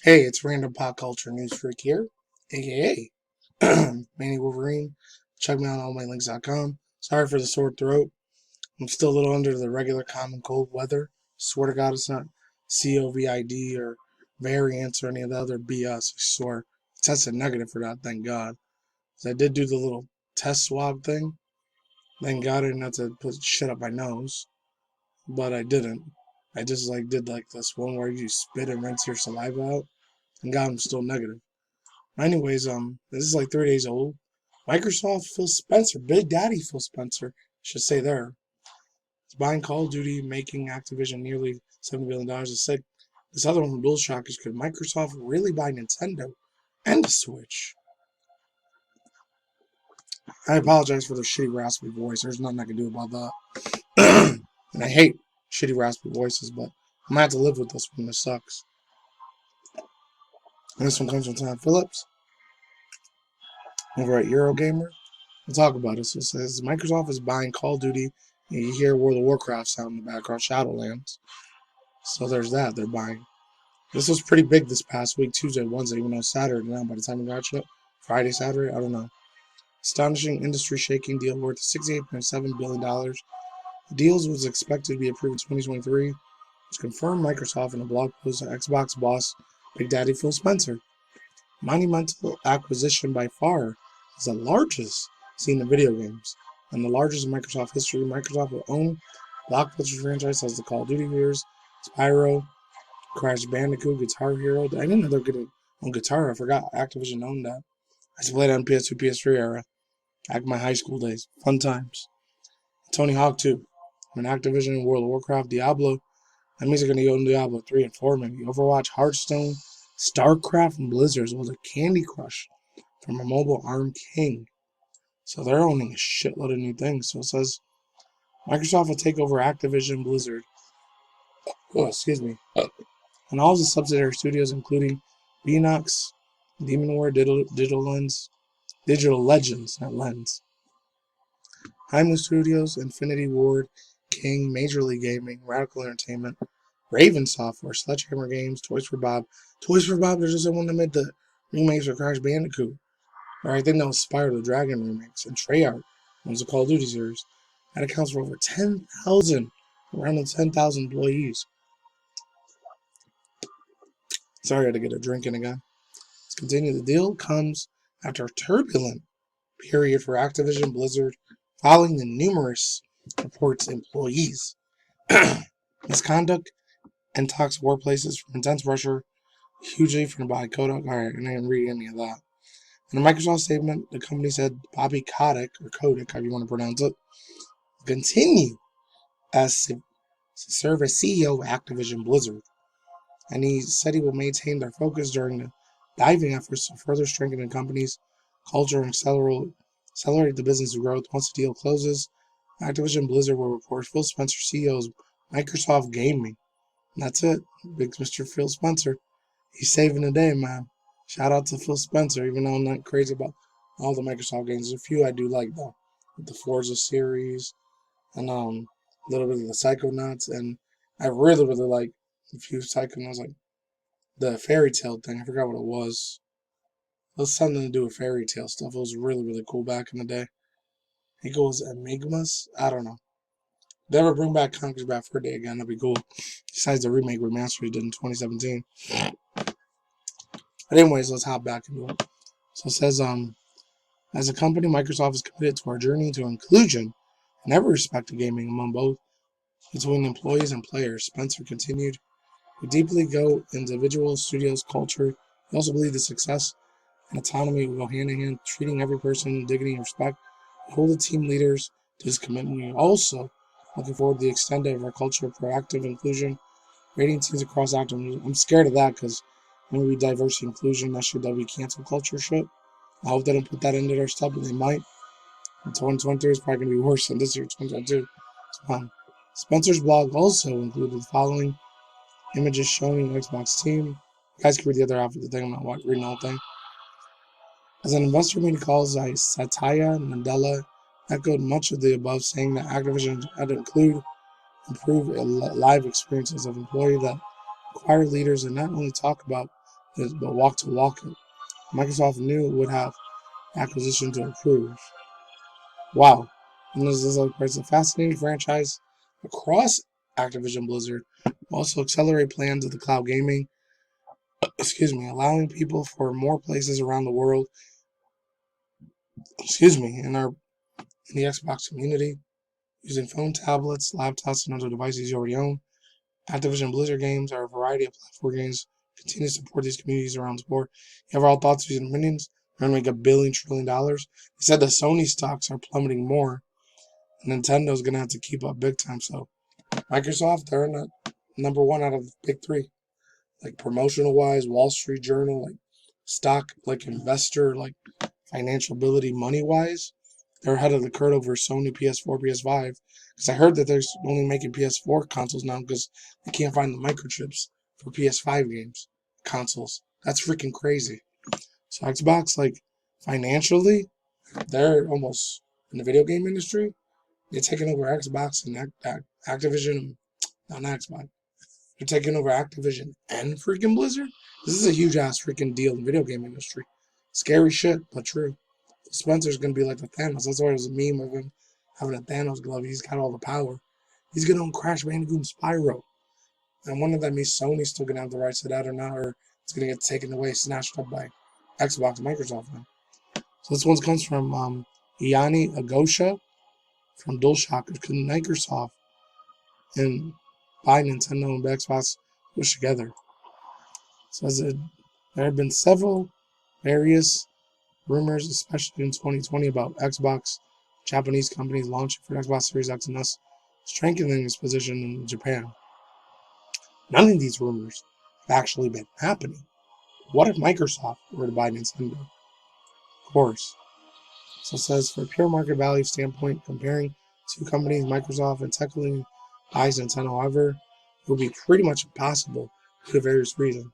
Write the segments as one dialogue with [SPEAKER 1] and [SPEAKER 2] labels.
[SPEAKER 1] Hey, it's Random Pop Culture News Freak here, aka MannyWolverine. Check me out on allmylinks.com. Sorry for the sore throat. I'm still a little under the regular common cold weather. Swear to God, it's not COVID or variants or any of the other BS. I swear. I tested negative for that, thank God. 'Cause I did do the little test swab thing. Thank God I didn't have to put shit up my nose, but I didn't. I just did this one where you spit and rinse your saliva out, and God, I'm still negative. Anyways, this is like 3 days old. Microsoft Phil Spencer, Big Daddy Phil Spencer, should say there, is buying Call of Duty, making Activision nearly $7 billion. It said this other one from Bill Shock is, could Microsoft really buy Nintendo and the Switch? I apologize for the shitty raspy voice. There's nothing I can do about that. And I hate shitty raspy voices, but I'm gonna have to live with this one. This sucks. And this one comes from Tom Phillips over at Eurogamer. We'll talk about it. So it says Microsoft is buying Call of Duty. And you hear World of Warcraft sound in the background, Shadowlands. So there's that. They're buying. This was pretty big this past week, Tuesday, Wednesday, even though Saturday now. By the time we got it, Friday, Saturday, I don't know. Astonishing industry-shaking deal worth $68.7 billion. The deal was expected to be approved in 2023. It's confirmed Microsoft in a blog post on Xbox boss Big Daddy Phil Spencer. Monumental acquisition by far is the largest seen in video games and the largest in Microsoft history. Microsoft will own blockbuster franchise as the Call of Duty years, Spyro, Crash Bandicoot, Guitar Hero. I didn't know they were going to own Guitar. I forgot Activision owned that. I used to play that on PS2, PS3 era. Back in my high school days. Fun times. Tony Hawk 2. When Activision, World of Warcraft, Diablo. That means they're going to go into Diablo 3 and 4 maybe. Overwatch, Hearthstone, StarCraft, and Blizzard, as well as a Candy Crush from a mobile ARM King. So they're owning a shitload of new things. So it says Microsoft will take over Activision Blizzard. Oh, excuse me. And all the subsidiary studios, including Beanox, Demonware, Digital Legends, not Lens, Heimlich Studios, Infinity Ward, King, Major League Gaming, Radical Entertainment, Raven Software, Sledgehammer Games, Toys for Bob. Toys for Bob, there's just one that made the remakes for Crash Bandicoot. Or I think that was Spyro the Dragon remakes. And Treyarch owns the Call of Duty series. That accounts for over 10,000, around 10,000 employees. Sorry, I had to get a drink in again. Let's continue. The deal comes after a turbulent period for Activision Blizzard following the numerous reports employees misconduct and toxic workplaces from intense pressure, hugely from by Kodak. Alright, and I didn't read any of that. In a Microsoft statement, the company said Bobby Kotick, or Kotick, however you want to pronounce it, will continue to serve as CEO of Activision Blizzard. And he said he will maintain their focus during the diving efforts to further strengthen the company's culture and accelerate the business growth. Once the deal closes, Activision Blizzard will report Phil Spencer, CEO of Microsoft Gaming. And that's it. Big Mr. Phil Spencer. He's saving the day, man. Shout out to Phil Spencer, even though I'm not crazy about all the Microsoft games. There's a few I do like, though. With the Forza series and a little bit of the Psychonauts. And I really like a few Psychonauts, like the fairy tale thing. I forgot what it was. It was something to do with fairy tale stuff. It was really cool back in the day. I think it was Enigmas. I don't know. If they ever bring back Conker's Bad Fur Day again, that'd be cool. Besides the remake remaster he did in 2017. But anyways, let's hop back into it. So it says, as a company, Microsoft is committed to our journey to inclusion in every respect of gaming among both between employees and players. Spencer continued, we deeply go into individual studios' culture. We also believe the success and autonomy will go hand in hand, treating every person with dignity and respect. We hold the team leaders to this commitment. We are also looking forward to the extent of our culture of proactive inclusion, rating teams across Activision. I'm scared of that because when we diversity inclusion, that should be cancel culture shit. I hope they don't put that into their stuff, but they might. And 2023 is probably going to be worse than this year, 2022. Spencer's blog also included the following images showing the Xbox team. You guys can read the other half of the thing. I'm not reading the whole thing. As an investor meeting calls, Satya Nadella echoed much of the above, saying that Activision had to improve live experiences of employees that require leaders and not only talk about but walk to walk it. Microsoft knew it would have acquisition to approve. Wow. And this is a fascinating franchise across Activision Blizzard. Also accelerate plans of the cloud gaming, allowing people for more places around the world, in the Xbox community, using phone, tablets, laptops, and other devices you already own. Activision Blizzard games are a variety of platform games. Continue to support these communities around the board. You have all thoughts, views, and opinions? They're going to make $1 billion trillion. They said the Sony stocks are plummeting more. Nintendo's going to have to keep up big time. So Microsoft, they're not number one out of the big three. Like promotional wise, Wall Street Journal, like stock, like investor, like financial ability, money wise, they're ahead of the curve over Sony, PS4, PS5. Because I heard that they're only making PS4 consoles now because they can't find the microchips for PS5 games consoles. That's freaking crazy. So Xbox, like financially, they're almost in the video game industry. They're taking over Xbox and Activision, not Xbox. They're taking over Activision and freaking Blizzard. This is a huge ass freaking deal in the video game industry. Scary shit, but true. Spencer's gonna be like the Thanos. That's why there's a meme of him having a Thanos glove. He's got all the power. He's gonna own Crash Bandicoot and Spyro. And I wonder if that means Sony's still gonna have the rights to that or not, or it's gonna get taken away, snatched up by Xbox and Microsoft now. So this one comes from Iani Agosha from DualShock. Could Microsoft and buy Nintendo and Xbox push together? So there have been several various rumors, especially in 2020, about Xbox Japanese companies launching for Xbox Series X and S, strengthening its position in Japan. None of these rumors have actually been happening. What if Microsoft were to buy Nintendo? Of course. So it says, for a pure market value standpoint, comparing two companies, Microsoft and technically buys Nintendo, however, it would be pretty much impossible for various reasons.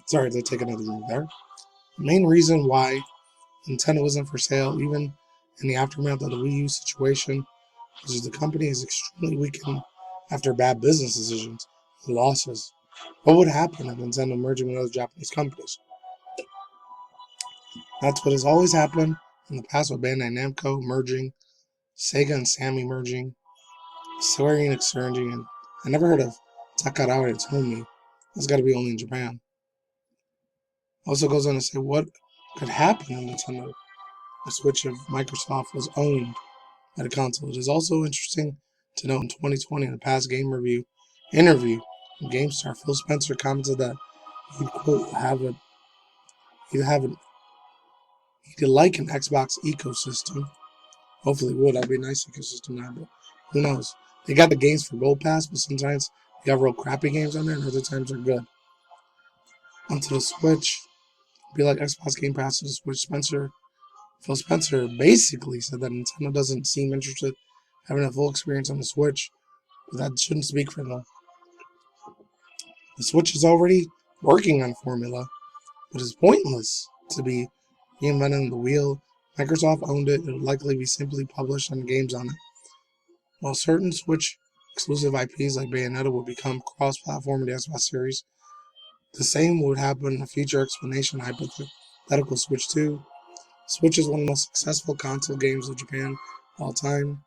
[SPEAKER 1] Sorry, they take another drink there. The main reason why Nintendo isn't for sale, even in the aftermath of the Wii U situation, is the company is extremely weakened after bad business decisions and losses. What would happen if Nintendo merging with other Japanese companies? That's what has always happened in the past with Bandai Namco merging, Sega and Sammy merging, Square Enix merging, and I never heard of Takarawa Tomy. That's got to be only in Japan. Also goes on to say what could happen in Nintendo a Switch if Microsoft was owned by the console. It is also interesting to note in 2020, in the past game review interview, GameStar, Phil Spencer commented that he'd quote he'd like an Xbox ecosystem. Hopefully, it would. That'd be a nice ecosystem now, but who knows? They got the games for Gold Pass, but sometimes they got real crappy games on there, and other times they're good. Onto the Switch, be like Xbox Game Pass to the Switch. Phil Spencer basically said that Nintendo doesn't seem interested in having a full experience on the Switch, but that shouldn't speak for them. The Switch is already working on formula, but it's pointless to be reinventing the wheel. Microsoft owned it, it would likely be simply published on games on it. While certain Switch exclusive IPs like Bayonetta will become cross-platform in the Xbox Series, the same would happen in a future explanation hypothetical Switch 2. Switch is one of the most successful console games of Japan of all time,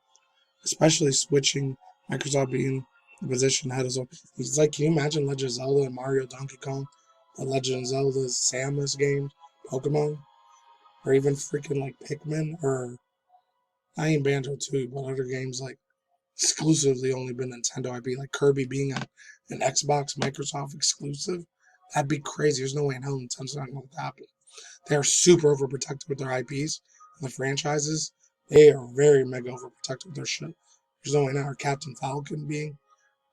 [SPEAKER 1] especially switching Microsoft being the position ahead of. It's like, can you imagine Legend of Zelda and Mario Donkey Kong, the Legend of Zelda Samus game, Pokemon, or even freaking like Pikmin, or not even Banjo too, but other games like exclusively only been Nintendo IP, like Kirby being an Xbox Microsoft exclusive? That'd be crazy. There's no way in hell Nintendo's not going to happen. They are super overprotected with their IPs and the franchises. They are very mega overprotected with their shit. There's no way in hell. Or Captain Falcon being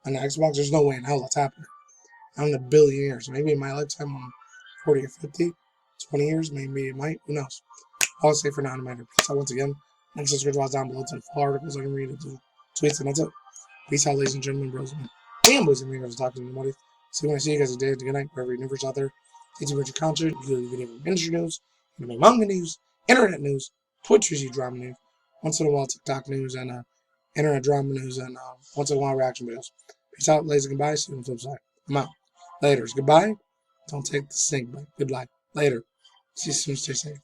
[SPEAKER 1] on the Xbox, there's no way in hell that's happening. I'm in a billion years. Maybe in my lifetime, I'm 40 or 50, 20 years, maybe it might. Who knows? I'll say for now, no matter. Peace out once again. Links to subscribe down below to the full articles I can read, to tweets, and that's it. Peace out, ladies and gentlemen, bros and boys and girls, talking to nobody. See when I see you guys today, good night, wherever your universe out there. Stay tuned for your content. You can video industry news, anime manga news, internet news, Twitch review drama news, once in a while TikTok news, and internet drama news, and once in a while reaction videos. Peace out, ladies and goodbye. See you on the flip side. I'm out. Laters. Goodbye. Don't take the snake bite. Goodbye. Later. See you soon. Stay safe.